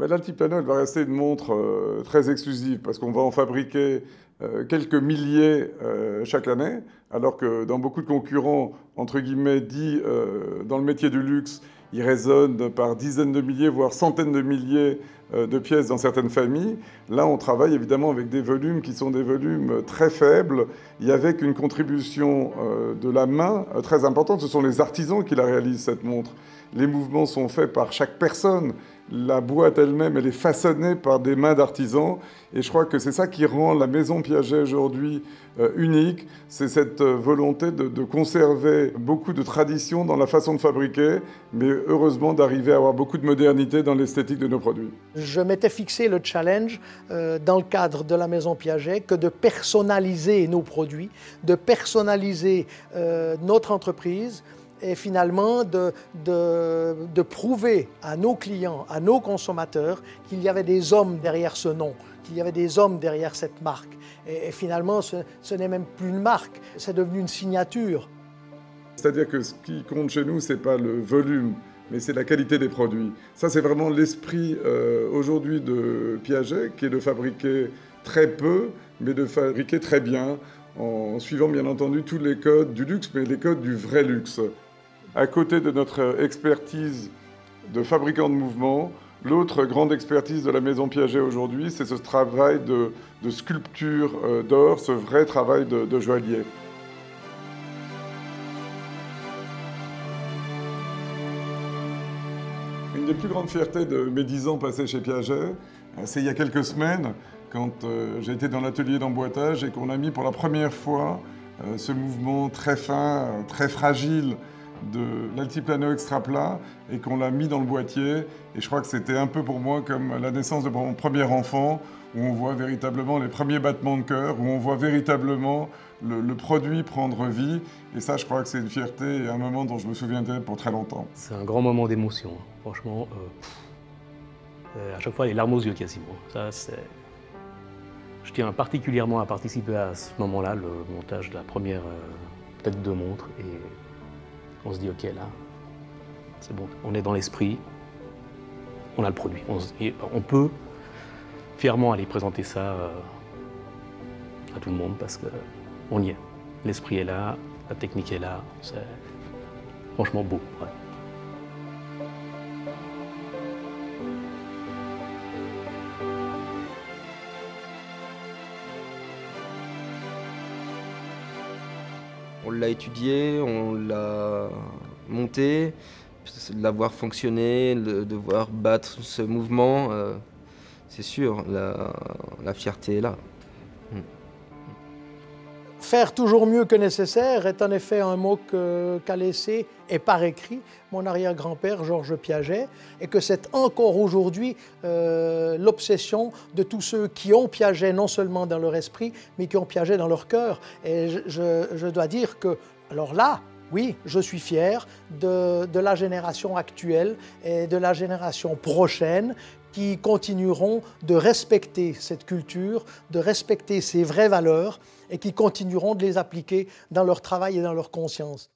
L'Altiplano, elle va rester une montre très exclusive parce qu'on va en fabriquer quelques milliers chaque année, alors que dans beaucoup de concurrents, entre guillemets, dits dans le métier du luxe, ils raisonnent par dizaines de milliers, voire centaines de milliers de pièces dans certaines familles. Là, on travaille évidemment avec des volumes qui sont des volumes très faibles et avec une contribution de la main très importante. Ce sont les artisans qui la réalisent, cette montre. Les mouvements sont faits par chaque personne. La boîte elle-même, elle est façonnée par des mains d'artisans. Et je crois que c'est ça qui rend la maison Piaget aujourd'hui unique. C'est cette volonté de conserver beaucoup de tradition dans la façon de fabriquer, mais heureusement d'arriver à avoir beaucoup de modernité dans l'esthétique de nos produits. Je m'étais fixé le challenge dans le cadre de la maison Piaget que de personnaliser nos produits, de personnaliser notre entreprise, et finalement de prouver à nos clients, à nos consommateurs qu'il y avait des hommes derrière ce nom, qu'il y avait des hommes derrière cette marque. Et finalement, ce n'est même plus une marque, c'est devenu une signature. C'est-à-dire que ce qui compte chez nous, ce n'est pas le volume, mais c'est la qualité des produits. Ça, c'est vraiment l'esprit aujourd'hui de Piaget, qui est de fabriquer très peu, mais de fabriquer très bien, en suivant bien entendu tous les codes du luxe, mais les codes du vrai luxe. À côté de notre expertise de fabricant de mouvements, l'autre grande expertise de la maison Piaget aujourd'hui, c'est ce travail de sculpture d'or, ce vrai travail de joaillier. Une des plus grandes fiertés de mes 10 ans passés chez Piaget, c'est il y a quelques semaines, quand j'ai été dans l'atelier d'emboîtage et qu'on a mis pour la première fois ce mouvement très fin, très fragile de l'Altiplano extra plat et qu'on l'a mis dans le boîtier. Et je crois que c'était un peu pour moi comme la naissance de mon premier enfant, où on voit véritablement les premiers battements de cœur, où on voit véritablement le produit prendre vie. Et ça, je crois que c'est une fierté et un moment dont je me souviendrai pour très longtemps. C'est un grand moment d'émotion, hein. Franchement. À chaque fois, les larmes aux yeux quasiment. Ça, je tiens particulièrement à participer à ce moment-là, le montage de la première tête de montre. Et on se dit, ok, là, c'est bon, on est dans l'esprit, on a le produit. On peut fièrement aller présenter ça à tout le monde parce qu'on y est. L'esprit est là, la technique est là, c'est franchement beau. Ouais. On l'a étudié, on l'a monté, de la voir fonctionner, de voir battre ce mouvement, c'est sûr, la fierté est là. Faire toujours mieux que nécessaire est en effet un mot qu'a laissé et par écrit mon arrière-grand-père Georges Piaget, et que c'est encore aujourd'hui l'obsession de tous ceux qui ont Piaget non seulement dans leur esprit, mais qui ont Piaget dans leur cœur. Et je dois dire que, alors là, oui, je suis fier de la génération actuelle et de la génération prochaine qui continueront de respecter cette culture, de respecter ces vraies valeurs et qui continueront de les appliquer dans leur travail et dans leur conscience.